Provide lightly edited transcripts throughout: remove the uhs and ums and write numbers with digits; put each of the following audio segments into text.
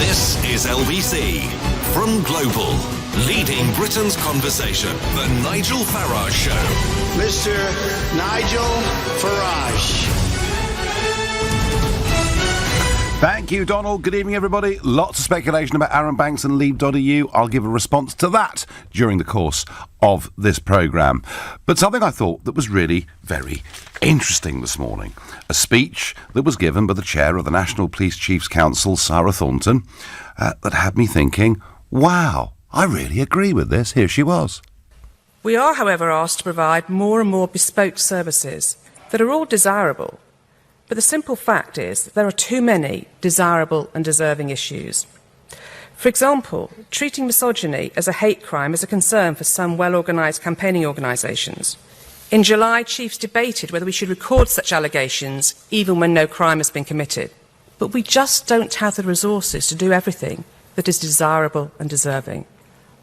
This is LBC. From Global, leading Britain's conversation, The Nigel Farage Show. Mr. Nigel Farage. Thank you, Donald. Good evening, everybody. Lots of speculation about Aaron Banks and Leave.eu. I'll give a response to that during the course of this programme. But something I thought that was really very interesting this morning. A speech that was given by the chair of the National Police Chiefs Council, Sarah Thornton, that had me thinking, wow, I really agree with this. Here she was. We are, however, asked to provide more and more bespoke services that are all desirable. But the simple fact is that there are too many desirable and deserving issues. For example, treating misogyny as a hate crime is a concern for some well-organised campaigning organisations. In July, Chiefs debated whether we should record such allegations even when no crime has been committed. But we just don't have the resources to do everything that is desirable and deserving.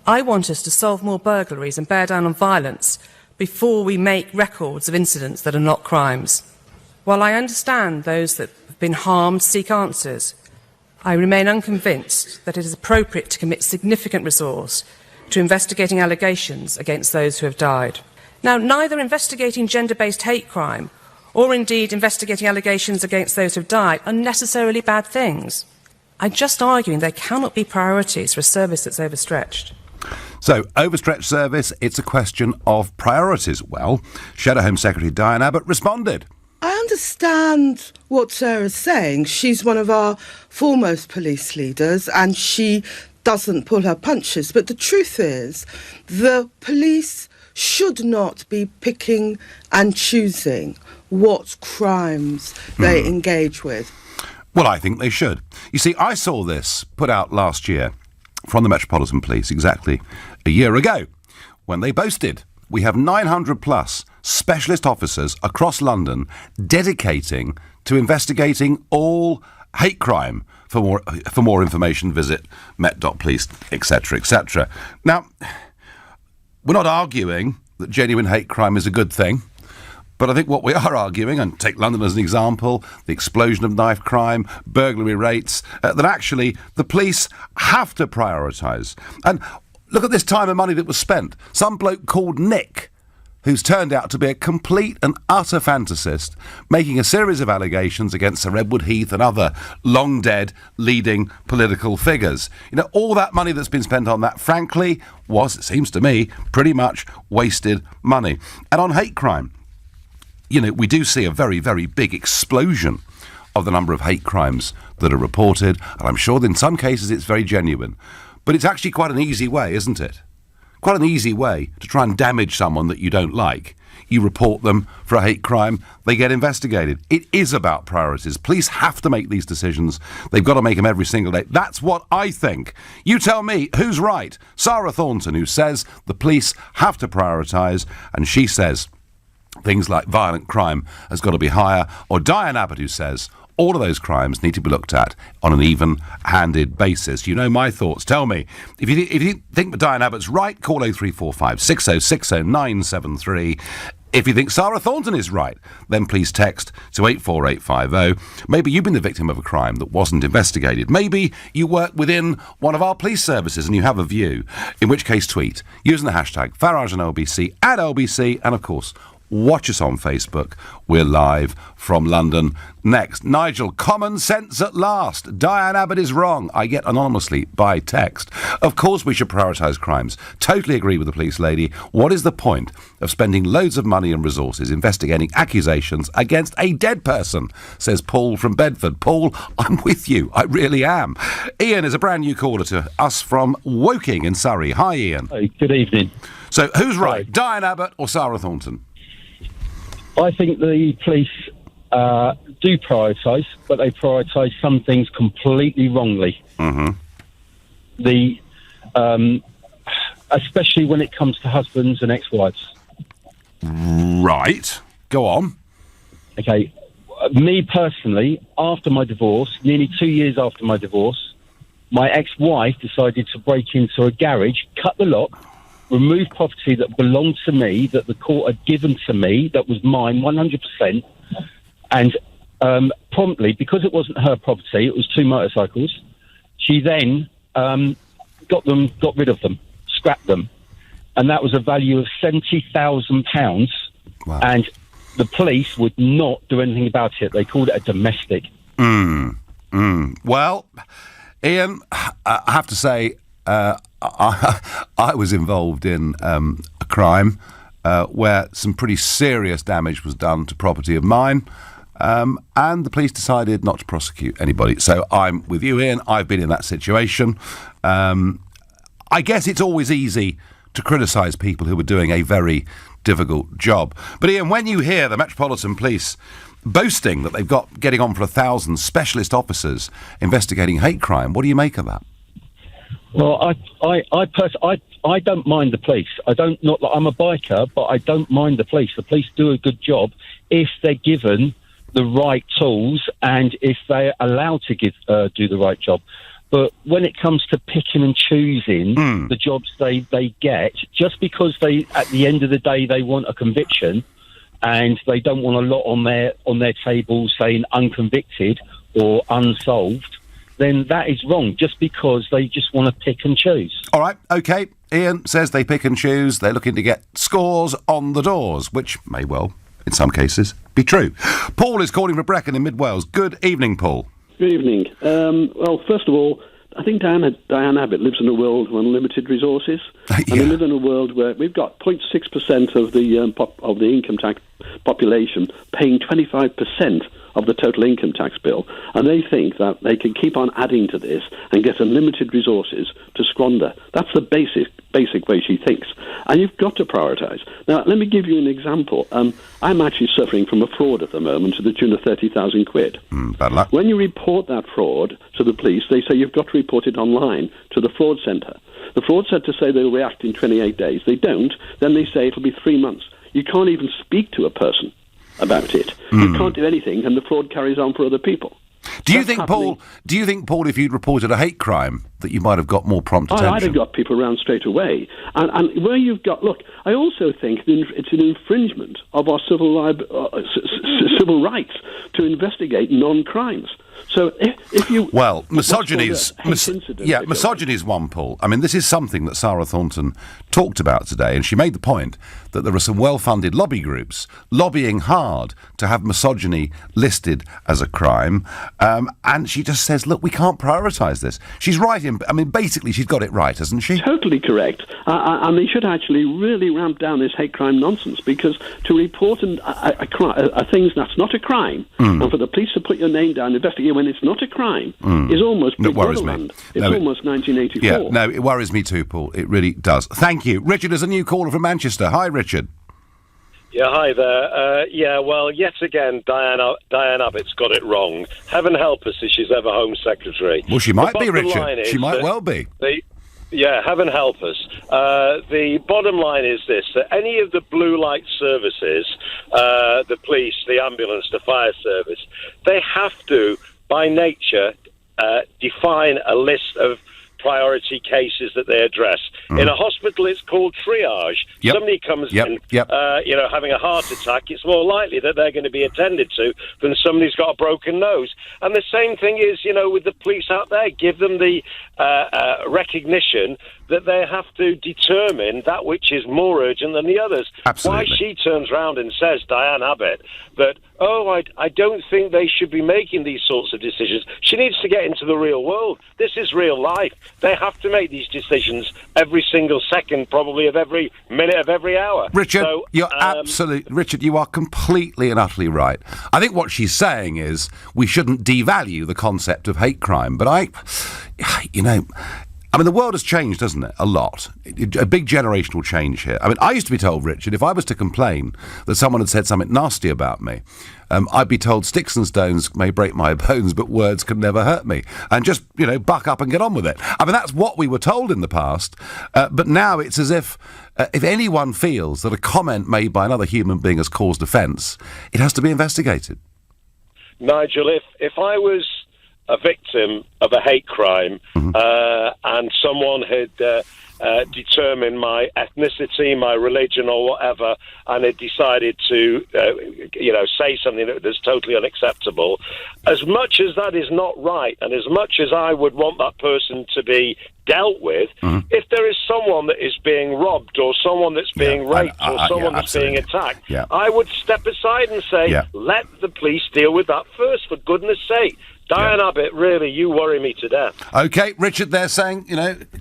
I want us to solve more burglaries and bear down on violence before we make records of incidents that are not crimes. While I understand those that have been harmed seek answers, I remain unconvinced that it is appropriate to commit significant resource to investigating allegations against those who have died. Now, neither investigating gender-based hate crime or indeed investigating allegations against those who have died are necessarily bad things. I'm just arguing there cannot be priorities for a service that's overstretched. So, overstretched service, it's a question of priorities. Well, Shadow Home Secretary Diane Abbott responded. I understand what Sarah's saying. She's one of our foremost police leaders and she doesn't pull her punches. But the truth is, the police should not be picking and choosing what crimes they engage with. Well, I think they should. You see, I saw this put out last year from the Metropolitan Police exactly a year ago when they boasted we have 900 plus specialist officers across London dedicating to investigating all hate crime. For more information, visit met.police, etc., etc. Now, we're not arguing that genuine hate crime is a good thing, but I think what we are arguing, and take London as an example, the explosion of knife crime, burglary rates, that actually the police have to prioritise. And look at this time and money that was spent. Some bloke called Nick, who's turned out to be a complete and utter fantasist, making a series of allegations against Sir Edward Heath and other long-dead leading political figures. You know, all that money that's been spent on that, frankly, was, it seems to me, pretty much wasted money. And on hate crime, you know, we do see a very, very big explosion of the number of hate crimes that are reported, and I'm sure that in some cases it's very genuine. But it's actually quite an easy way, isn't it? Quite an easy way to try and damage someone that you don't like. You report them for a hate crime, they get investigated. It is about priorities. Police have to make these decisions. They've got to make them every single day. That's what I think. You tell me, who's right? Sarah Thornton, who says the police have to prioritise, and she says things like violent crime has got to be higher, or Diane Abbott, who says all of those crimes need to be looked at on an even-handed basis. You know my thoughts. Tell me. If you think that Diane Abbott's right, call 0345 6060 973. If you think Sarah Thornton is right, then please text to 84850. Maybe you've been the victim of a crime that wasn't investigated. Maybe you work within one of our police services and you have a view, in which case tweet using the hashtag Farage and LBC at LBC, and of course watch us on Facebook. We're live from London. Next, Nigel, common sense at last. Diane Abbott is wrong. I get anonymously by text. Of course we should prioritise crimes. Totally agree with the police lady. What is the point of spending loads of money and resources investigating accusations against a dead person? Says Paul from Bedford. Paul, I'm with you. I really am. Ian is a brand new caller to us from Woking in Surrey. Hi, Ian. Hey, good evening. So who's right, Diane Abbott or Sarah Thornton? I think the police do prioritise, but they prioritise some things completely wrongly. Especially when it comes to husbands and ex-wives. Right. Go on. Okay. Me personally, after my divorce, nearly 2 years after my divorce, my ex-wife decided to break into a garage, cut the lock, remove property that belonged to me, that the court had given to me, that was mine 100%, and promptly, because it wasn't her property, it was 2 motorcycles, She then got rid of them, scrapped them, and that was a value of £70,000. Wow. And the police would not do anything about it. They called it a domestic. Well, Ian, I have to say, I was involved in a crime where some pretty serious damage was done to property of mine, and the police decided not to prosecute anybody. So I'm with you, Ian. I've been in that situation. I guess it's always easy to criticise people who are doing a very difficult job. But Ian, when you hear the Metropolitan Police boasting that they've got getting on for 1,000 specialist officers investigating hate crime, what do you make of that? Well, I don't mind the police. I'm a biker, but I don't mind the police. The police do a good job if they're given the right tools and if they're allowed to do the right job. But when it comes to picking and choosing the jobs they get, just because at the end of the day they want a conviction and they don't want a lot on their table saying unconvicted or unsolved, then that is wrong, just because they just want to pick and choose. All right, OK. Ian says they pick and choose. They're looking to get scores on the doors, which may well, in some cases, be true. Paul is calling from Brecon in Mid Wales. Good evening, Paul. Good evening. Well, first of all, I think Diane Abbott lives in a world of unlimited resources, and we live in a world where we've got 0.6% of the income tax population paying 25% of the total income tax bill, and they think that they can keep on adding to this and get unlimited resources to squander. That's the basic way she thinks, and you've got to prioritise. Now, let me give you an example. I'm actually suffering from a fraud at the moment to the tune of 30,000 quid. Bad luck. When you report that fraud to the police, they say you've got to report it online to the fraud centre. The fraud centre say they'll react in 28 days. They don't. Then they say it'll be 3 months. You can't even speak to a person about it. You can't do anything, and the fraud carries on for other people. Do you think, Paul, if you'd reported a hate crime, that you might have got more prompt attention? I'd have got people around straight away. And where you've got... Look, I also think it's an infringement of our civil rights to investigate non-crimes. So if you... Well, misogyny is one, Paul. I mean, this is something that Sarah Thornton talked about today, and she made the point that there are some well-funded lobby groups lobbying hard to have misogyny listed as a crime, and she just says, look, we can't prioritise this. She's right basically she's got it right, hasn't she? Totally correct. And they should actually really ramp down this hate crime nonsense, because to report a thing that's not a crime, and for the police to put your name down and investigate when it's not a crime, is almost Big Brotherland. It's almost 1984. Yeah, no, it worries me too, Paul. It really does. Thank you. Richard is a new caller from Manchester. Hi, Richard. Yeah, hi there. Well, yet again, Diane Abbott's got it wrong. Heaven help us if she's ever Home Secretary. Well, she might be, Richard. She might well be. Heaven help us. The bottom line is this, that any of the blue light services, the police, the ambulance, the fire service, they have to, by nature, define a list of priority cases that they address. In a hospital, it's called triage. Somebody comes in, having a heart attack, it's more likely that they're going to be attended to than somebody who's got a broken nose. And the same thing is, with the police out there, give them the recognition that they have to determine that which is more urgent than the others. Absolutely. Why she turns around and says, Diane Abbott, that, I don't think they should be making these sorts of decisions. She needs to get into the real world. This is real life. They have to make these decisions every single second, probably of every minute of every hour. Richard, Richard, you are completely and utterly right. I think what she's saying is we shouldn't devalue the concept of hate crime, but the world has changed, hasn't it? A lot. A big generational change here. I used to be told, Richard, if I was to complain that someone had said something nasty about me, I'd be told sticks and stones may break my bones, but words can never hurt me. And just, buck up and get on with it. That's what we were told in the past. But now it's as if anyone feels that a comment made by another human being has caused offence, it has to be investigated. Nigel, if I was a victim of a hate crime and someone had determine my ethnicity, my religion, or whatever, and it decided to, say something that's totally unacceptable. As much as that is not right, and as much as I would want that person to be dealt with, if there is someone that is being robbed or someone that's being raped or someone that's being attacked, I would step aside and say, let the police deal with that first, for goodness sake. Diane Abbott, really, you worry me to death. OK, Richard there saying,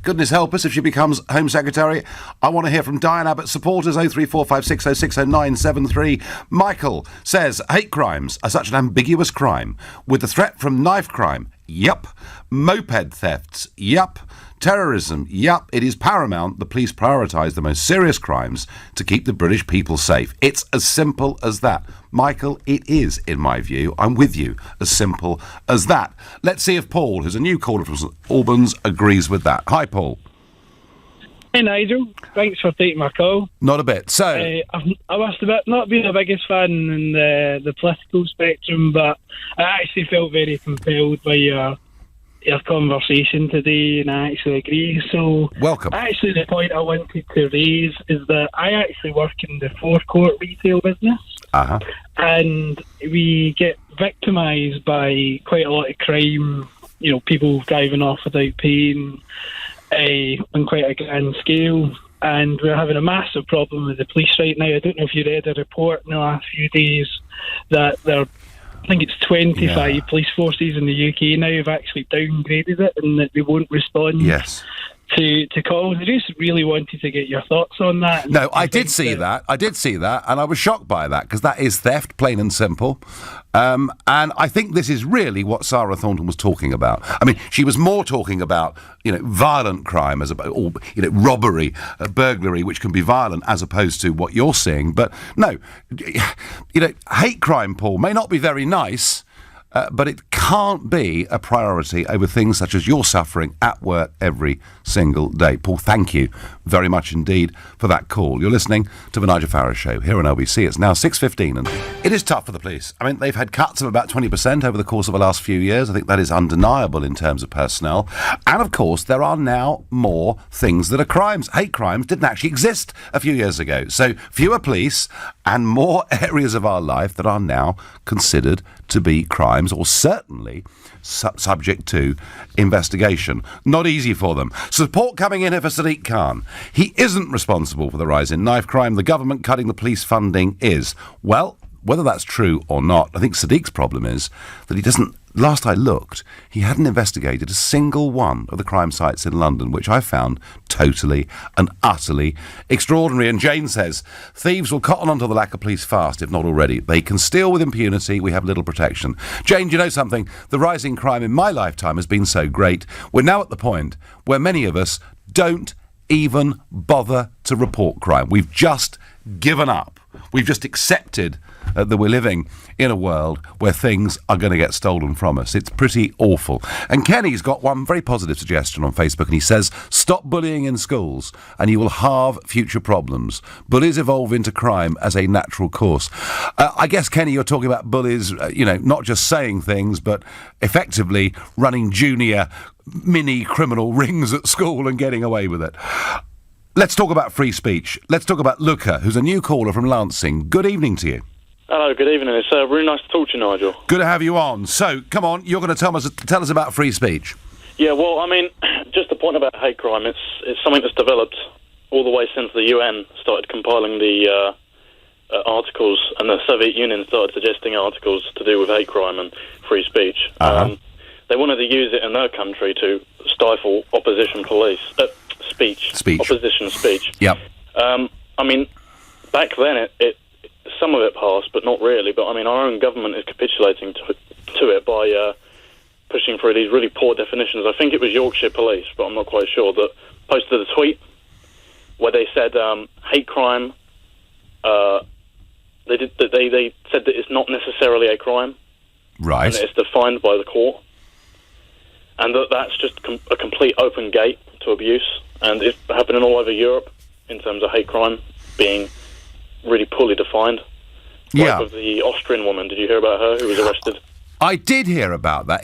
goodness help us if she becomes Home Secretary. I want to hear from Diane Abbott supporters, 03456060973. Michael says, hate crimes are such an ambiguous crime. With the threat from knife crime, yup. Moped thefts, yup. Terrorism, yup. It is paramount the police prioritise the most serious crimes to keep the British people safe. It's as simple as that. Michael, it is, in my view. I'm with you. As simple as that. Let's see if Paul, who's a new caller from St Albans, agrees with that. Hi, Paul. Hey, Nigel. Thanks for taking my call. Not a bit. So, I must admit, not being the biggest fan in the political spectrum, but I actually felt very compelled by your conversation today, and I actually agree. So, welcome. Actually, the point I wanted to raise is that I actually work in the forecourt retail business, and we get victimised by quite a lot of crime. People driving off without paying on quite a grand scale. And we're having a massive problem with the police right now. I don't know if you read a report in the last few days that I think it's 25 police forces in the UK now have actually downgraded it, and that they won't respond to calls. I just really wanted to get your thoughts on that. No, I did see that, and I was shocked by that, because that is theft, plain and simple. And I think this is really what Sarah Thornton was talking about. I mean, she was more talking about, violent crime, or robbery, burglary, which can be violent, as opposed to what you're seeing. But no, hate crime, Paul, may not be very nice, but it can't be a priority over things such as you're suffering at work every single day. Paul, thank you very much indeed for that call. You're listening to the Nigel Farage Show here on LBC. It's now 6:15, and it is tough for the police. I mean, they've had cuts of about 20% over the course of the last few years. I think that is undeniable in terms of personnel. And, of course, there are now more things that are crimes. Hate crimes didn't actually exist a few years ago. So fewer police and more areas of our life that are now considered to be crimes, or certainly subject to investigation. Not easy for them. Support coming in here for Sadiq Khan. He isn't responsible for the rise in knife crime. The government cutting the police funding is. Well, whether that's true or not, I think Sadiq's problem is that he doesn't. Last I looked, he hadn't investigated a single one of the crime sites in London, which I found totally and utterly extraordinary. And Jane says, thieves will cotton onto the lack of police fast, if not already. They can steal with impunity. We have little protection. Jane, do you know something? The rising crime in my lifetime has been so great. We're now at the point where many of us don't even bother to report crime. We've just given up. We've just accepted that we're living in a world where things are going to get stolen from us. It's pretty awful. And Kenny's got one very positive suggestion on Facebook, and he says, stop bullying in schools and you will halve future problems. Bullies evolve into crime as a natural course. I guess, Kenny, you're talking about bullies, not just saying things, but effectively running junior mini criminal rings at school and getting away with it. Let's talk about free speech. Let's talk about Luca, who's a new caller from Lancing. Good evening to you. Hello, good evening. It's really nice to talk to you, Nigel. Good to have you on. So, come on, you're going to tell us about free speech. Yeah, well, I mean, just the point about hate crime, it's something that's developed all the way since the UN started compiling the articles, and the Soviet Union started suggesting articles to do with hate crime and free speech. They wanted to use it in their country to stifle opposition speech. Opposition speech. Yep. I mean, back then, some of it passed, but not really. But, I mean, our own government is capitulating to it by pushing through these really poor definitions. I think it was Yorkshire Police, but I'm not quite sure, that posted a tweet where they said hate crime. They said that it's not necessarily a crime. Right. And it's defined by the court. And that's just a complete open gate to abuse. And it's happening all over Europe in terms of hate crime being really poorly defined. Yeah. Like with the Austrian woman, did you hear about her, who was arrested? I did hear about that.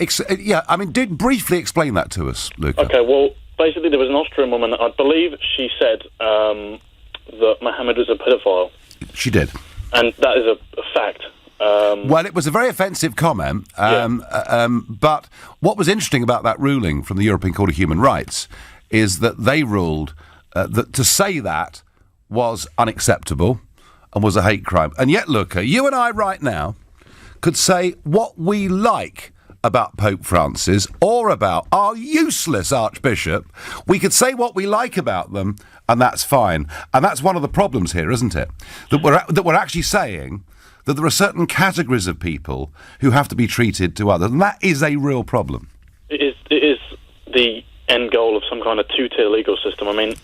Briefly explain that to us, Luca. Okay, well, basically there was an Austrian woman, I believe she said that Mohammed was a pedophile. She did. And that is a fact. Well, it was a very offensive comment, but what was interesting about that ruling from the European Court of Human Rights is that they ruled that to say that was unacceptable and was a hate crime. And yet, look, you and I right now could say what we like about Pope Francis or about our useless Archbishop. We could say what we like about them, and that's fine. And that's one of the problems here, isn't it? That we're actually saying that there are certain categories of people who have to be treated to others, and that is a real problem. It is the end goal of some kind of two-tier legal system. I mean,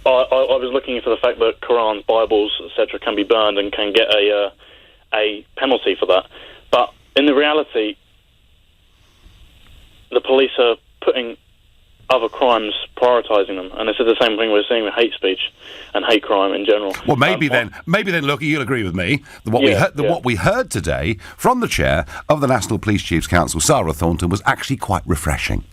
I was looking into the fact that Qurans, Bibles, etc., can be burned and can get a penalty for that. But in the reality, the police are putting other crimes, prioritising them, and this is the same thing we're seeing with hate speech and hate crime in general. Well, maybe then, look, you'll agree with me that what we heard today from the chair of the National Police Chiefs Council, Sarah Thornton, was actually quite refreshing.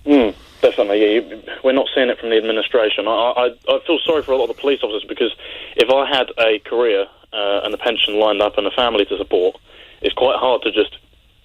Definitely, we're not seeing it from the administration. I feel sorry for a lot of the police officers, because if I had a career and a pension lined up and a family to support, it's quite hard to just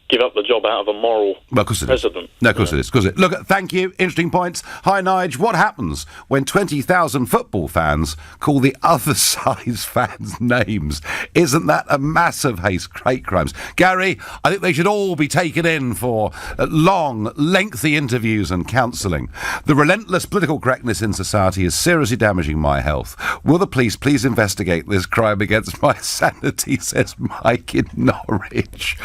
give up the job out of a moral president. No, of course it is. Look, thank you. Interesting points. Hi, Nige. What happens when 20,000 football fans call the other side's fans names? Isn't that a massive hate crimes? Gary, I think they should all be taken in for long, lengthy interviews and counselling. The relentless political correctness in society is seriously damaging my health. Will the police please investigate this crime against my sanity, says Mike in Norwich.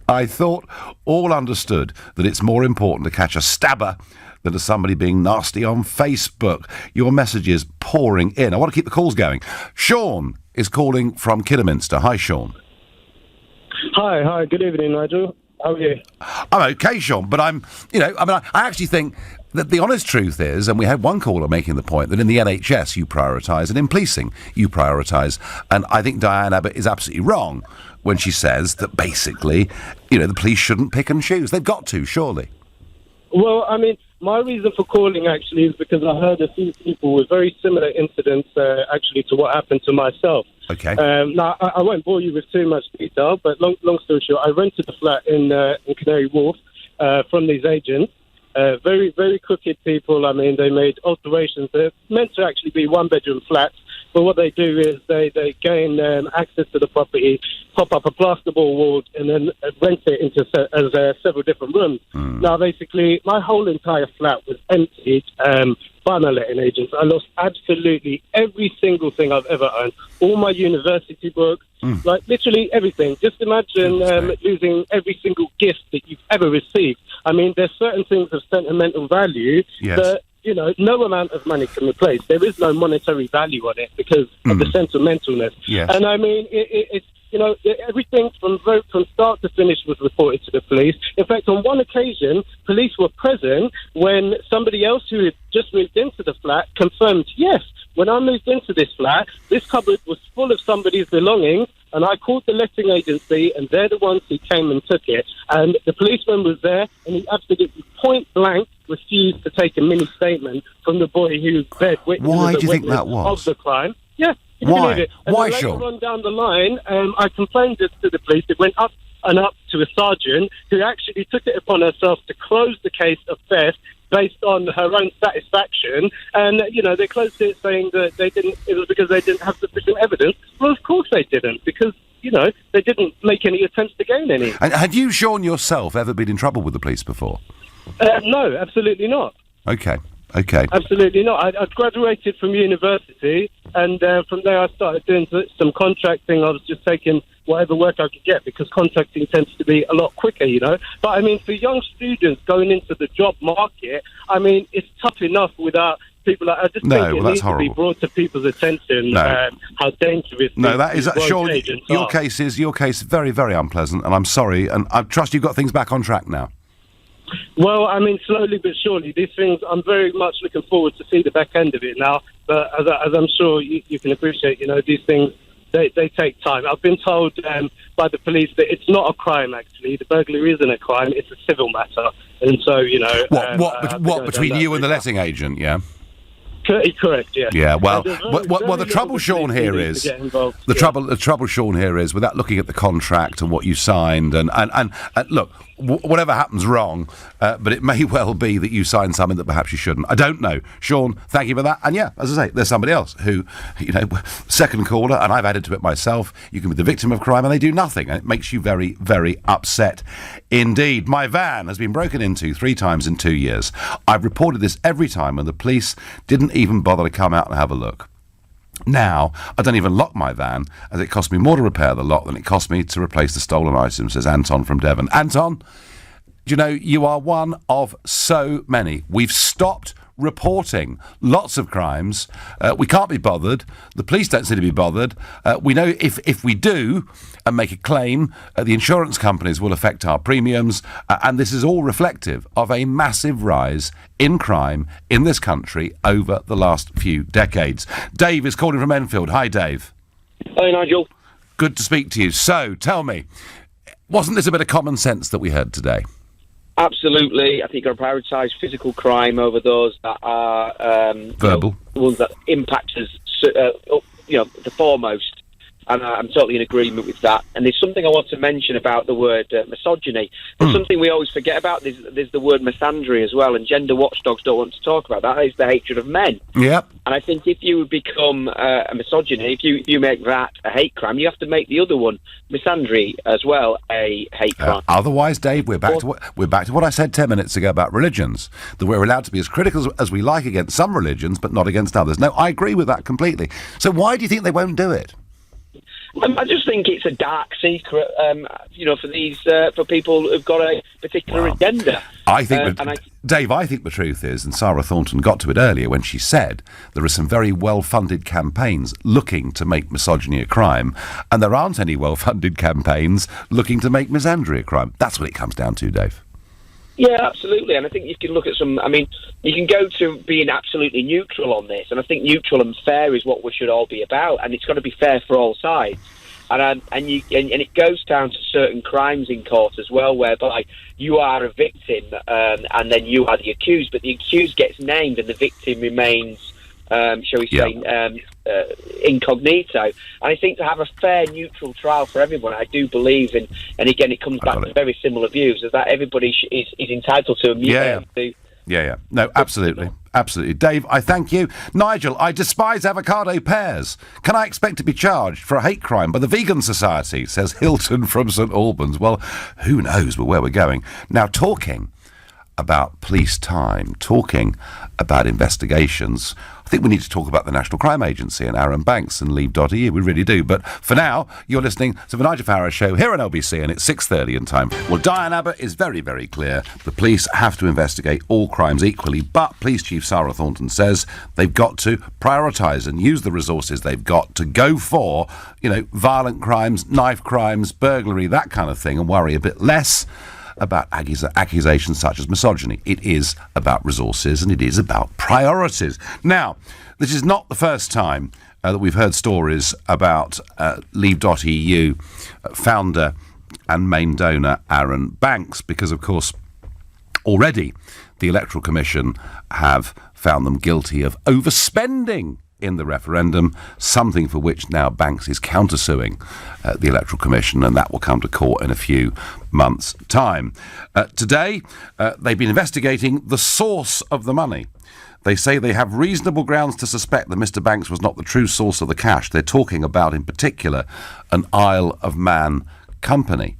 I thought all understood that it's more important to catch a stabber than to somebody being nasty on Facebook. Your messages pouring in. I want to keep the calls going. Sean is calling from Kidderminster. Hi, Sean. Hi. Good evening, Nigel. How are you? I'm okay, Sean, but I actually think that the honest truth is, and we had one caller making the point, that in the NHS you prioritise and in policing you prioritise. And I think Diane Abbott is absolutely wrong when she says that basically, the police shouldn't pick and choose. They've got to, surely. Well, I mean, my reason for calling actually is because I heard a few people with very similar incidents actually to what happened to myself. Okay. Now, I won't bore you with too much detail, but long story short, I rented a flat in Canary Wharf from these agents. Very, very crooked people. I mean, they made alterations. They're meant to actually be one-bedroom flats, but what they do is they gain access to the property, pop up a plasterboard wall, and then rent it into as several different rooms. Now, basically, my whole entire flat was emptied by my letting agents. I lost absolutely every single thing I've ever owned. All my university books, like literally everything. Just imagine losing every single gift that you've ever received. I mean, there's certain things of sentimental value that, no amount of money can replace. There is no monetary value on it because of the sentimentalness. Yes. And I mean, it's everything from start to finish was reported to the police. In fact, on one occasion, police were present when somebody else who had just moved into the flat confirmed, yes, when I moved into this flat, this cupboard was full of somebody's belongings, and I called the letting agency, and they're the ones who came and took it. And the policeman was there, and he absolutely point blank refused to take a mini statement from the boy who said Why do you think that was? Of the crime. Yeah. Why? It. And Why, later Sean? on down the line, I complained this to the police. It went up and up to a sergeant who actually took it upon herself to close the case of theft based on her own satisfaction. And, they closed it saying that it was because they didn't have sufficient evidence. Well, of course they didn't, because, they didn't make any attempts to gain any. And had you, Sean, yourself ever been in trouble with the police before? No, absolutely not. Okay. Absolutely not. I graduated from university, and from there I started doing some contracting. I was just taking whatever work I could get because contracting tends to be a lot quicker, But, I mean, for young students going into the job market, I mean, it's tough enough without people like... I just think it needs to be brought to people's attention how dangerous that is... Sean, your are. case is very, very unpleasant, and I'm sorry, and I trust you've got things back on track now. Well, I mean, slowly but surely, these things, I'm very much looking forward to see the back end of it now. But as I'm sure you can appreciate, these things, they take time. I've been told by the police that it's not a crime, actually. The burglary isn't a crime, it's a civil matter. And so, you know... What between you and the letting agent, yeah? Correct, yeah. Yeah, well, the trouble, Sean, here is... The trouble, Sean, here is, without looking at the contract and what you signed, and look, whatever happens wrong, but it may well be that you signed something that perhaps you shouldn't. I don't know. Sean, thank you for that. And yeah, as I say, there's somebody else who, you know, second caller, and I've added to it myself, you can be the victim of crime and they do nothing, and it makes you very, very upset indeed. My van has been broken into 3 times in 2 years. I've reported this every time, and the police didn't even bother to come out and have a look. Now, I don't even lock my van, as it cost me more to repair the lock than it cost me to replace the stolen items, says Anton from Devon. Anton, do you know, you are one of so many. We've stopped reporting lots of crimes. We can't be bothered. The police don't seem to be bothered. We know if we do and make a claim, the insurance companies will affect our premiums, and this is all reflective of a massive rise in crime in this country over the last few decades. Dave is calling from Enfield. Hi, Dave. Hi, Nigel. Good to speak to you. So, tell me, wasn't this a bit of common sense that we heard today? Absolutely. I think you've got to prioritise physical crime over those that are verbal, the ones that impact us, the foremost. And I'm totally in agreement with that. And there's something I want to mention about the word misogyny. There's something we always forget about. There's the word misandry as well, and gender watchdogs don't want to talk about that. That is the hatred of men. Yep. And I think if you become a misogyny, if you make that a hate crime, you have to make the other one, misandry, as well, a hate crime. Otherwise, Dave, we're back to what I said 10 minutes ago about religions, that we're allowed to be as critical as we like against some religions, but not against others. No, I agree with that completely. So why do you think they won't do it? I just think it's a dark secret, for these for people who've got a particular agenda. I think, Dave, I think the truth is, and Sarah Thornton got to it earlier when she said there are some very well-funded campaigns looking to make misogyny a crime, and there aren't any well-funded campaigns looking to make misandry a crime. That's what it comes down to, Dave. Yeah, absolutely. And I think you can look at you can go to being absolutely neutral on this. And I think neutral and fair is what we should all be about. And it's got to be fair for all sides. And it goes down to certain crimes in court as well, whereby you are a victim and then you are the accused. But the accused gets named and the victim remains, incognito. And I think to have a fair, neutral trial for everyone, I do believe in, and again, it comes back to very similar views, is that everybody is entitled to immunity. Yeah. No, absolutely. Absolutely. Dave, I thank you. Nigel, I despise avocado pears. Can I expect to be charged for a hate crime by the Vegan Society, says Hilton from St Albans. Well, who knows where we're going. Now, talking about police time, talking about investigations, I think we need to talk about the National Crime Agency and Aaron Banks and leave.eu. We really do. But for now, you're listening to the Nigel Farage Show here on LBC, and it's 6:30 in time. Well, Diane Abbott is very, very clear. The police have to investigate all crimes equally, but Police Chief Sarah Thornton says they've got to prioritise and use the resources they've got to go for, violent crimes, knife crimes, burglary, that kind of thing, and worry a bit less about accusations such as misogyny. It is about resources and it is about priorities. Now, this is not the first time that we've heard stories about leave.eu founder and main donor Aaron Banks, because, of course, already the Electoral Commission have found them guilty of overspending in the referendum, something for which now Banks is countersuing the Electoral Commission, and that will come to court in a few months' time. Today, they've been investigating the source of the money. They say they have reasonable grounds to suspect that Mr. Banks was not the true source of the cash. They're talking about, in particular, an Isle of Man company.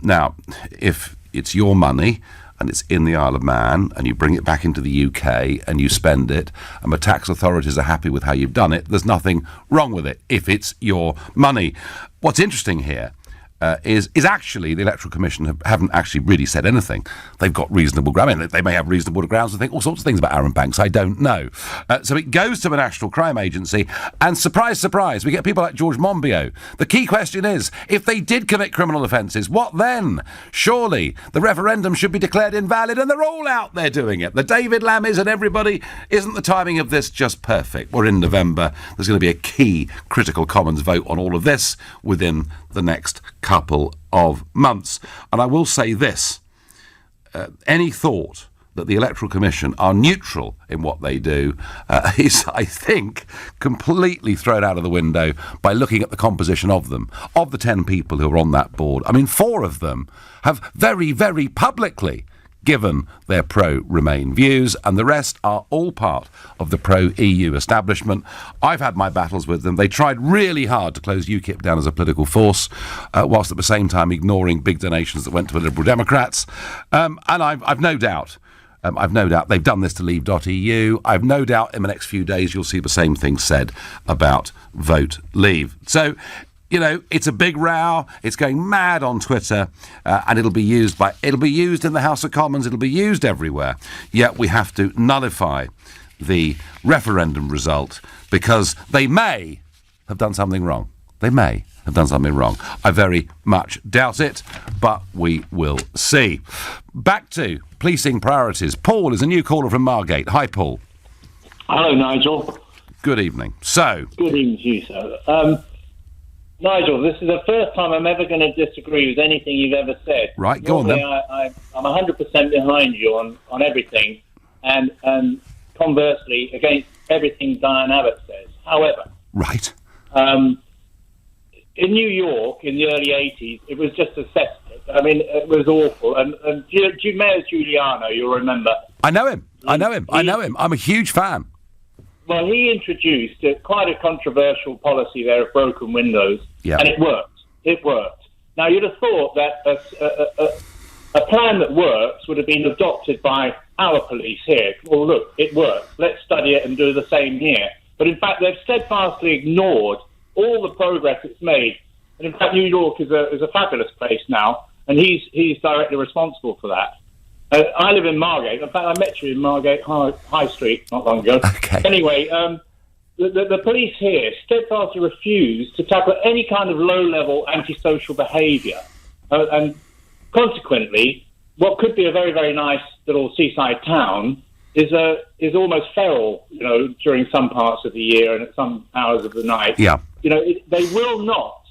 Now, if it's your money and it's in the Isle of Man, and you bring it back into the UK and you spend it, and the tax authorities are happy with how you've done it, there's nothing wrong with it if it's your money. What's interesting here is actually the Electoral Commission haven't actually really said anything. They've got reasonable grounds. I mean, they may have reasonable grounds to think all sorts of things about Aaron Banks. I don't know. So it goes to the National Crime Agency, and surprise, surprise, we get people like George Monbiot. The key question is, if they did commit criminal offences, what then? Surely the referendum should be declared invalid, and they're all out there doing it. The David Lammies and everybody. Isn't the timing of this just perfect? We're in November. There's going to be a key critical Commons vote on all of this within the next couple of months. And I will say this, any thought that the Electoral Commission are neutral in what they do is, I think, completely thrown out of the window by looking at the composition of them. Of the 10 people who are on that board, I mean, 4 of them have very, very publicly given their pro-Remain views, and the rest are all part of the pro-EU establishment. I've had my battles with them. They tried really hard to close UKIP down as a political force, whilst at the same time ignoring big donations that went to the Liberal Democrats. And I've no doubt they've done this to Leave.eu. I've no doubt in the next few days you'll see the same thing said about Vote Leave. So, you know, it's a big row. It's going mad on Twitter, and it'll be used in the House of Commons. It'll be used everywhere. Yet we have to nullify the referendum result because they may have done something wrong. They may have done something wrong. I very much doubt it, but we will see. Back to policing priorities. Paul is a new caller from Margate. Hi, Paul. Hello, Nigel. Good evening. So. Good evening to you, sir. Nigel, this is the first time I'm ever going to disagree with anything you've ever said. Right, go on then. I'm 100% behind you on everything, and conversely against everything Diane Abbott says. However, right. In New York in the early 80s, it was just a cesspit. I mean, it was awful. And Mayor Giuliano, you'll remember. I know him. I'm a huge fan. Well, he introduced quite a controversial policy there of broken windows, and it worked. It worked. Now, you'd have thought that a plan that works would have been adopted by our police here. Well, look, it works. Let's study it and do the same here. But in fact, they've steadfastly ignored all the progress it's made. And in fact, New York is a fabulous place now, and he's directly responsible for that. I live in Margate. In fact, I met you in Margate High Street not long ago. Okay. Anyway, the police here steadfastly refuse to tackle any kind of low-level antisocial behaviour. And consequently, what could be a very, very nice little seaside town is almost feral, you know, during some parts of the year and at some hours of the night. Yeah. You know, they will not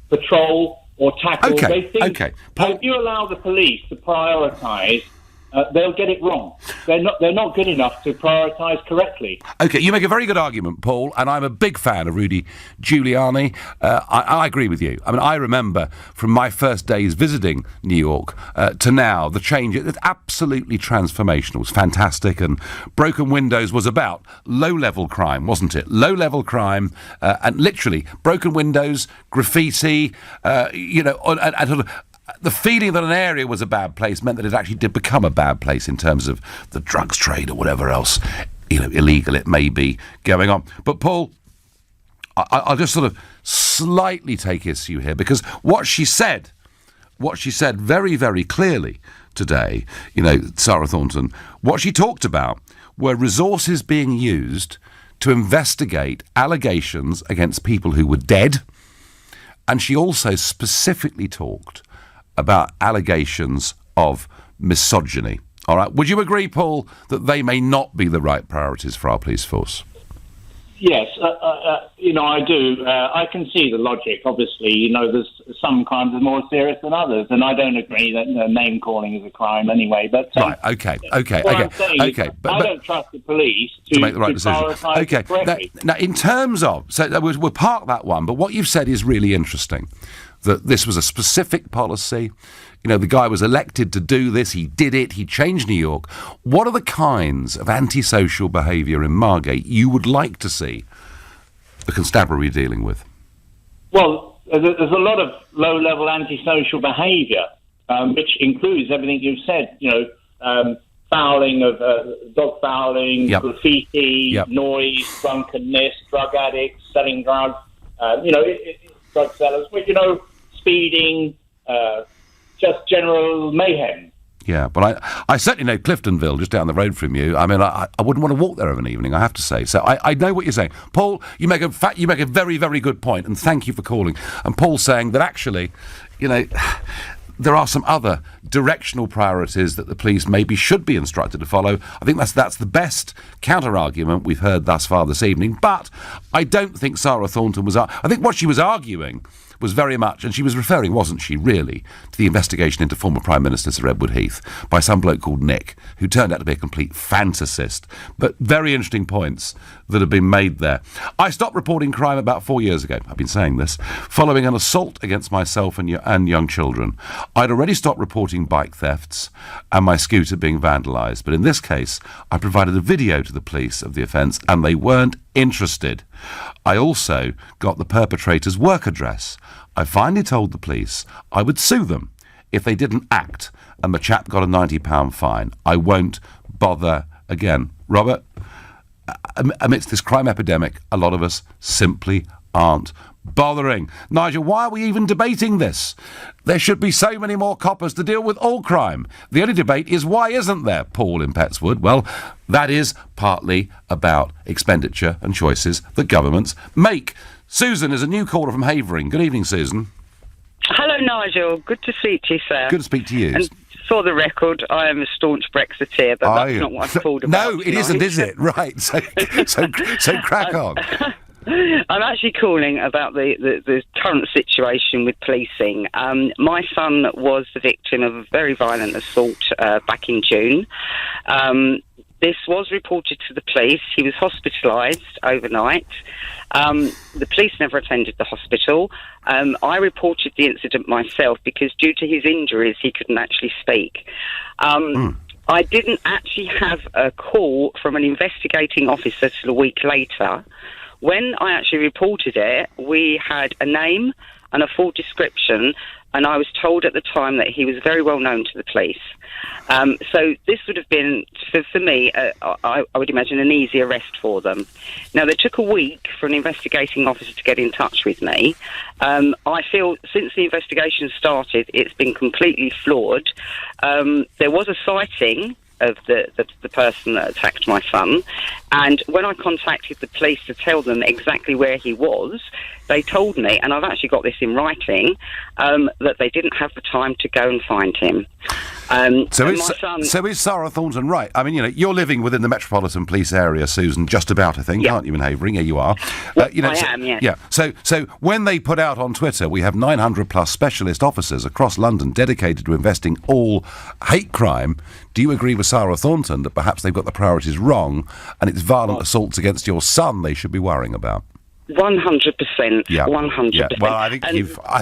patrol or tackle. They think if you allow the police to prioritise, they'll get it wrong. They're not good enough to prioritise correctly. Okay, you make a very good argument, Paul, and I'm a big fan of Rudy Giuliani. I agree with you. I mean, I remember from my first days visiting New York to now, the change, it's absolutely transformational. It was fantastic, and Broken Windows was about low-level crime, wasn't it? Low-level crime, and literally, broken windows, graffiti, and sort of, the feeling that an area was a bad place meant that it actually did become a bad place in terms of the drugs trade or whatever else, you know, illegal it may be going on. But Paul, I'll just sort of slightly take issue here because what she said very, very clearly today, you know, Sarah Thornton, what she talked about were resources being used to investigate allegations against people who were dead, and she also specifically talked about allegations of misogyny. All right. Would you agree, Paul, that they may not be the right priorities for our police force? Yes, I do. I can see the logic. Obviously, you know, there's some crimes are more serious than others, and I don't agree that name calling is a crime anyway. But right, okay. But I don't trust the police to make the right decision. Okay. Now, in terms of, we'll park that one. But what you've said is really interesting. That this was a specific policy. You know, the guy was elected to do this. He did it. He changed New York. What are the kinds of antisocial behaviour in Margate you would like to see the constabulary dealing with? Well, there's a lot of low-level antisocial behaviour, which includes everything you've said. You know, fouling of dog fouling, graffiti, noise, drunkenness, drug addicts, selling drugs. Drug sellers. Well, you know, speeding. Just general mayhem. Yeah, but I certainly know Cliftonville, just down the road from you. I mean, I wouldn't want to walk there of an evening, I have to say. So I know what you're saying. Paul, you make a very, very good point, and thank you for calling. And Paul's saying that actually, you know, there are some other directional priorities that the police maybe should be instructed to follow. I think that's the best counter-argument we've heard thus far this evening. But I don't think Sarah Thornton was... I think what she was arguing was very much, and she was referring, wasn't she, really, to the investigation into former Prime Minister Sir Edward Heath by some bloke called Nick, who turned out to be a complete fantasist. But very interesting points that have been made there. I stopped reporting crime about 4 years ago, I've been saying this, following an assault against myself and young children. I'd already stopped reporting bike thefts and my scooter being vandalised, but in this case, I provided a video to the police of the offence and they weren't interested. I also got the perpetrator's work address. I finally told the police I would sue them if they didn't act, and the chap got a £90 fine. I won't bother again. Robert, amidst this crime epidemic, a lot of us simply aren't bothering. Nigel, why are we even debating this? There should be so many more coppers to deal with all crime. The only debate is why isn't there, Paul in Petswood? Well, that is partly about expenditure and choices that governments make. Susan is a new caller from Havering. Good evening, Susan. Hello, Nigel. Good to speak to you, sir. Good to speak to you. And for the record, I am a staunch Brexiteer, but that's not what I've called about. No, it isn't, is it? Right. So crack on. I'm actually calling about the current situation with policing. My son was the victim of a very violent assault back in June. This was reported to the police. He was hospitalised overnight. The police never attended the hospital. I reported the incident myself because due to his injuries, he couldn't actually speak. I didn't actually have a call from an investigating officer till a week later. When I actually reported it, we had a name and a full description, and I was told at the time that he was very well known to the police. So this would have been, for me, I would imagine, an easy arrest for them. Now, they took a week for an investigating officer to get in touch with me. I feel since the investigation started, it's been completely flawed. There was a sighting of the person that attacked my son, and when I contacted the police to tell them exactly where he was, they told me, and I've actually got this in writing, that they didn't have the time to go and find him. So is Sarah Thornton right? I mean, you're living within the Metropolitan Police area, Susan, just about, I think, aren't you, in Havering? Here you are. Well, I am, yes. Yeah. So when they put out on Twitter, we have 900 plus specialist officers across London dedicated to investing all hate crime, do you agree with Sarah Thornton that perhaps they've got the priorities wrong and it's violent assaults against your son they should be worrying about? 100%. Yeah. 100%. Yeah. Well, I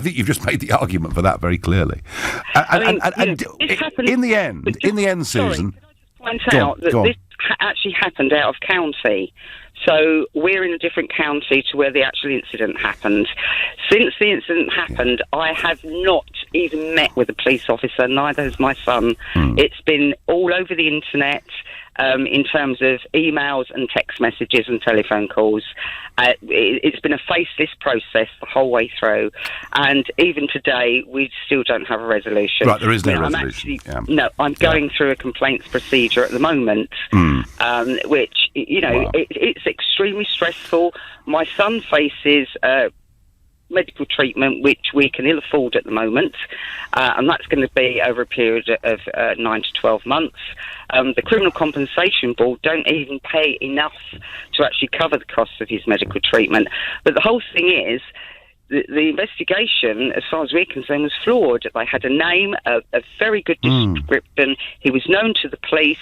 think you've just made the argument for that very clearly. In the end, Susan, can I just point out that this actually happened out of county. So we're in a different county to where the actual incident happened. Since the incident happened, I have not even met with a police officer, neither has my son. It's been all over the internet. In terms of emails and text messages and telephone calls. It's been a faceless process the whole way through, and even today we still don't have a resolution. Right, there is no resolution. I'm going through a complaints procedure at the moment, which, it's extremely stressful. My son faces medical treatment, which we can ill afford at the moment, and that's going to be over a period of 9 to 12 months. The Criminal Compensation Board don't even pay enough to actually cover the costs of his medical treatment. But the whole thing is, the investigation, as far as we're concerned, was flawed. They had a name, a very good description. He was known to the police.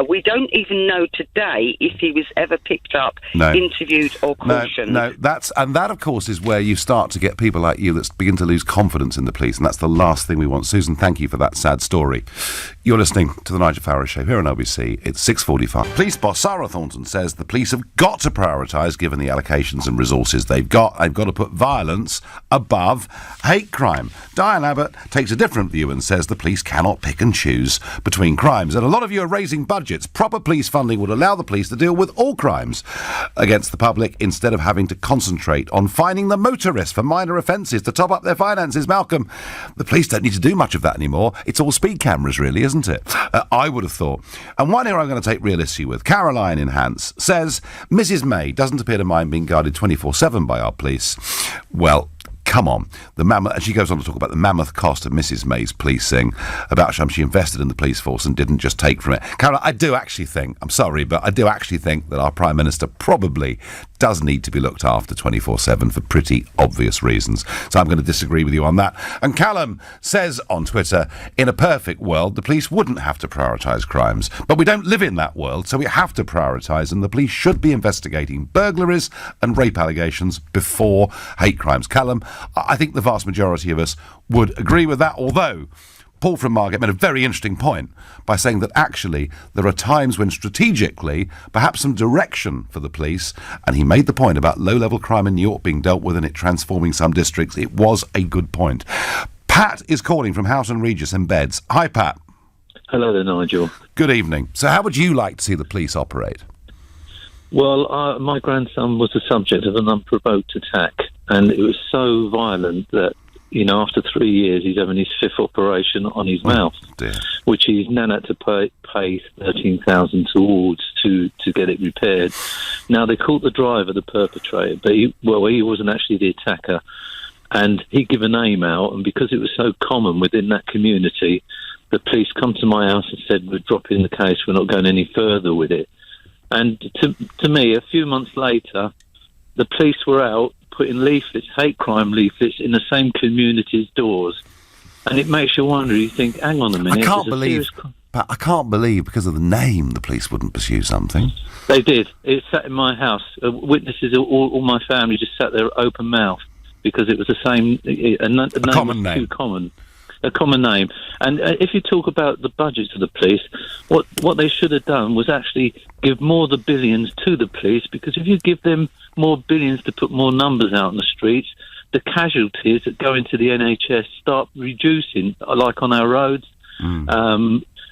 We don't even know today if he was ever picked up, interviewed or cautioned. No, that, of course, is where you start to get people like you that begin to lose confidence in the police, and that's the last thing we want. Susan, thank you for that sad story. You're listening to the Nigel Farage Show here on LBC. It's 6:45. Police boss Sarah Thornton says the police have got to prioritise, given the allocations and resources they've got. They've got to put violence above hate crime. Diane Abbott takes a different view and says the police cannot pick and choose between crimes. And a lot of you are raising budgets. Proper police funding would allow the police to deal with all crimes against the public instead of having to concentrate on fining the motorists for minor offences to top up their finances. Malcolm, the police don't need to do much of that anymore. It's all speed cameras, really, isn't it? I would have thought. And one here I'm going to take real issue with. Caroline in Hants says Mrs May doesn't appear to mind being guarded 24/7 by our police. Well, come on. The mammoth, and she goes on to talk about the mammoth cost of Mrs May's policing, about how she invested in the police force and didn't just take from it. Carol, I do actually think, I'm sorry, but I do actually think that our Prime Minister probably does need to be looked after 24/7 for pretty obvious reasons. So I'm going to disagree with you on that. And Callum says on Twitter, in a perfect world, the police wouldn't have to prioritise crimes. But we don't live in that world, so we have to prioritise, and the police should be investigating burglaries and rape allegations before hate crimes. Callum, I think the vast majority of us would agree with that, although Paul from Margate made a very interesting point by saying that actually there are times when strategically perhaps some direction for the police, and he made the point about low-level crime in New York being dealt with and it transforming some districts. It was a good point. Pat is calling from Houghton Regis in Beds. Hi, Pat. Hello there, Nigel. Good evening. So how would you like to see the police operate? Well, my grandson was the subject of an unprovoked attack, and it was so violent that, you know, after 3 years, he's having his 5th operation on his mouth, which he's now had to pay $13,000 towards to get it repaired. Now, they caught the driver, the perpetrator, but he wasn't actually the attacker, and he'd give a name out, and because it was so common within that community, the police come to my house and said, we're dropping the case, we're not going any further with it. And to me, a few months later, the police were out putting leaflets, hate crime leaflets, in the same community's doors. And it makes you wonder, you think, hang on a minute. I can't believe because of the name the police wouldn't pursue something. They did. It sat in my house. Witnesses, all my family just sat there open mouth because it was the same. A common name. Too common. A common name. And if you talk about the budgets of the police, what they should have done was actually give more of the billions to the police, because if you give them more billions to put more numbers out in the streets, the casualties that go into the NHS start reducing, like on our roads,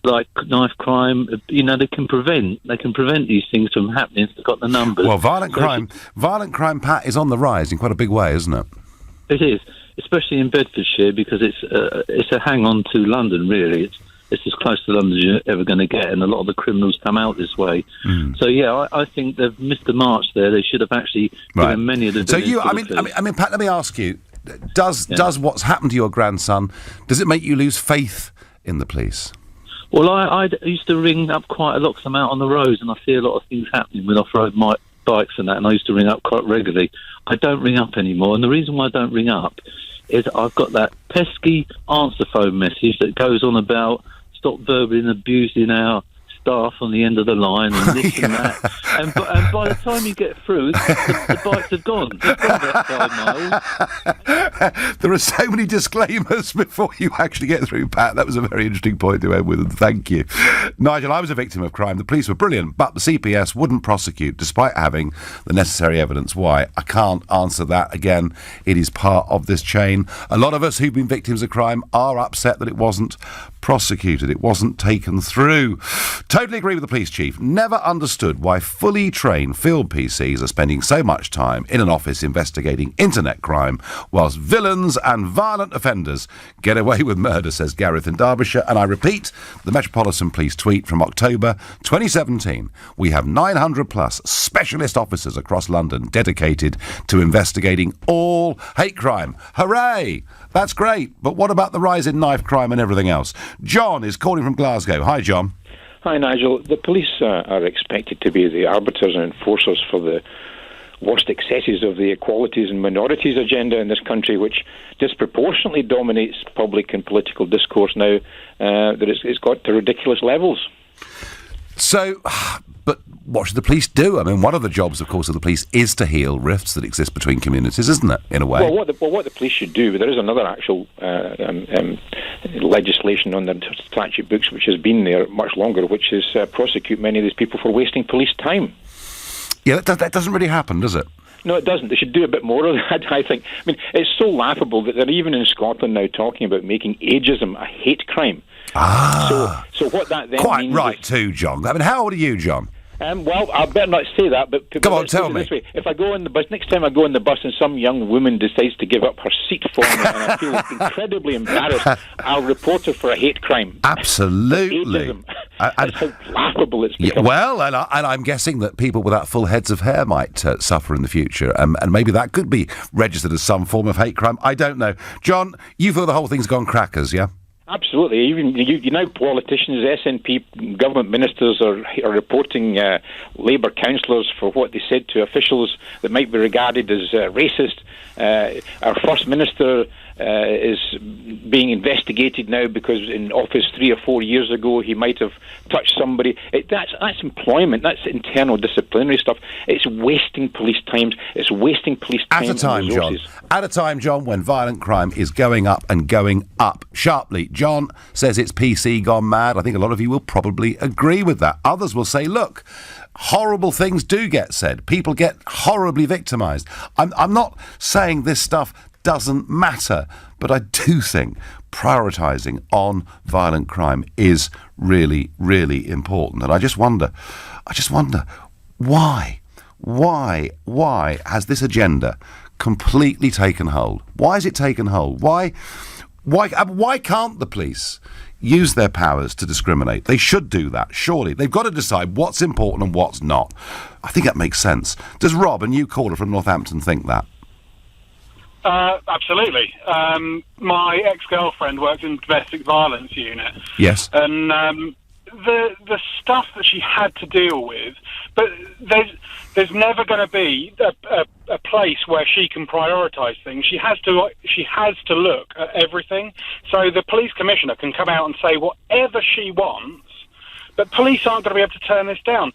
like knife crime. You know, they can prevent these things from happening if they've got the numbers. Well, violent crime, Pat, is on the rise in quite a big way, isn't it? It is, especially in Bedfordshire, because it's a hang-on to London, really. It's as close to London as you're ever going to get, and a lot of the criminals come out this way. So, yeah, I think they've missed the march there. They should have actually given many of the... So I mean, Pat, let me ask you, does what's happened to your grandson, does it make you lose faith in the police? Well, I used to ring up quite a lot because I'm out on the roads and I see a lot of things happening with off-road bikes and that, and I used to ring up quite regularly. I don't ring up anymore, and the reason why I don't ring up is I've got that pesky answer phone message that goes on about stop verbally abusing our staff on the end of the line and this and that. And by the time you get through, the bikes have gone. They've gone about 5 miles. There are so many disclaimers before you actually get through, Pat. That was a very interesting point to end with, and thank you. Nigel, I was a victim of crime. The police were brilliant, but the CPS wouldn't prosecute despite having the necessary evidence. Why? I can't answer that. Again, it is part of this chain. A lot of us who've been victims of crime are upset that it wasn't prosecuted. It wasn't taken through. Totally agree with the police chief. Never understood why fully trained field PCs are spending so much time in an office investigating internet crime whilst villains and violent offenders get away with murder, says Gareth in Derbyshire. And I repeat, the Metropolitan Police tweet from October 2017. We have 900 plus specialist officers across London dedicated to investigating all hate crime. Hooray! That's great. But what about the rise in knife crime and everything else? John is calling from Glasgow. Hi, John. Hi, Nigel. The police are expected to be the arbiters and enforcers for the worst excesses of the equalities and minorities agenda in this country, which disproportionately dominates public and political discourse now, that it's got to ridiculous levels. So, but what should the police do? I mean, one of the jobs, of course, of the police is to heal rifts that exist between communities, isn't it, in a way? Well, what the police should do, there is another actual legislation on the statute books which has been there much longer, which is prosecute many of these people for wasting police time. Yeah, that doesn't really happen, does it? No, it doesn't. They should do a bit more of that, I think. I mean, it's so laughable that they're even in Scotland now talking about making ageism a hate crime. Ah. So what that then quite means... right too, John. I mean, how old are you, John? Well, I better not say that, but come on, tell me. This way. If I go on the bus, next time I go on the bus and some young woman decides to give up her seat for me and I feel incredibly embarrassed, I'll report her for a hate crime. Absolutely. That's how laughable it's become. Well, and I'm guessing that people without full heads of hair might suffer in the future, and maybe that could be registered as some form of hate crime. I don't know. John, you feel the whole thing's gone crackers, yeah? Absolutely. Even you know, politicians, SNP government ministers are reporting Labour councillors for what they said to officials that might be regarded as racist. Our First Minister is being investigated now because in office 3 or 4 years ago he might have touched somebody. That's employment. That's internal disciplinary stuff. It's wasting police times. It's wasting police time and resources. At a time, John, when violent crime is going up and going up sharply. John says it's PC gone mad. I think a lot of you will probably agree with that. Others will say, look, horrible things do get said. People get horribly victimised. I'm not saying this stuff doesn't matter, but I do think prioritising on violent crime is really, really important. And I just wonder, why has this agenda completely taken hold? Why has it taken hold? Why can't the police use their powers to discriminate? They should do that, surely. They've got to decide what's important and what's not. I think that makes sense. Does Rob, a new caller from Northampton, think that? Absolutely. My ex-girlfriend worked in the domestic violence unit. Yes. And the stuff that she had to deal with, but there's never going to be a place where she can prioritise things. She has to look at everything. So the police commissioner can come out and say whatever she wants, but police aren't going to be able to turn this down.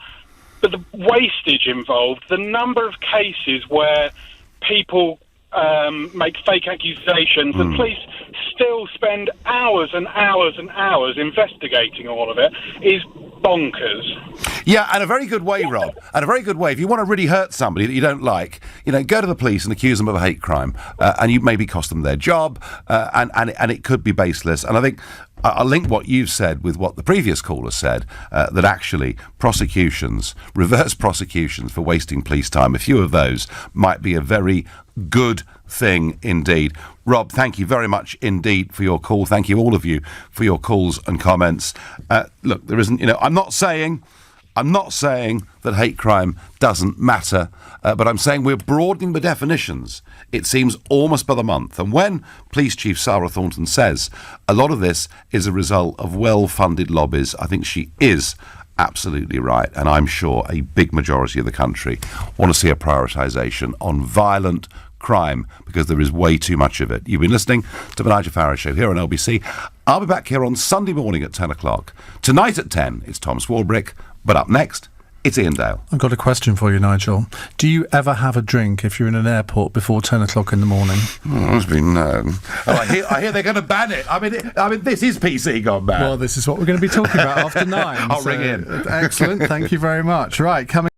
But the wastage involved, the number of cases where people make fake accusations, the police still spend hours and hours and hours investigating all of it, is bonkers. Yeah, and a very good way, Rob. And a very good way. If you want to really hurt somebody that you don't like, go to the police and accuse them of a hate crime, and you maybe cost them their job, and it could be baseless. And I think I'll link what you've said with what the previous caller said, that actually reverse prosecutions for wasting police time, a few of those might be a very good thing indeed. Rob, thank you very much indeed for your call. Thank you all of you for your calls and comments. Look, there isn't, I'm not saying that hate crime doesn't matter, but I'm saying we're broadening the definitions, it seems, almost by the month. And when Police Chief Sarah Thornton says a lot of this is a result of well-funded lobbies, I think she is absolutely right. And I'm sure a big majority of the country want to see a prioritisation on violent crime because there is way too much of it. You've been listening to the Nigel Farage Show here on LBC. I'll be back here on Sunday morning at 10 o'clock. Tonight at 10, it's Tom Swarbrick. But up next, it's Ian Dale. I've got a question for you, Nigel. Do you ever have a drink if you're in an airport before 10 o'clock in the morning? Must be known. I hear they're going to ban it. I mean, this is PC gone bad. Well, this is what we're going to be talking about after 9. I'll ring in. Excellent. Thank you very much. Right, coming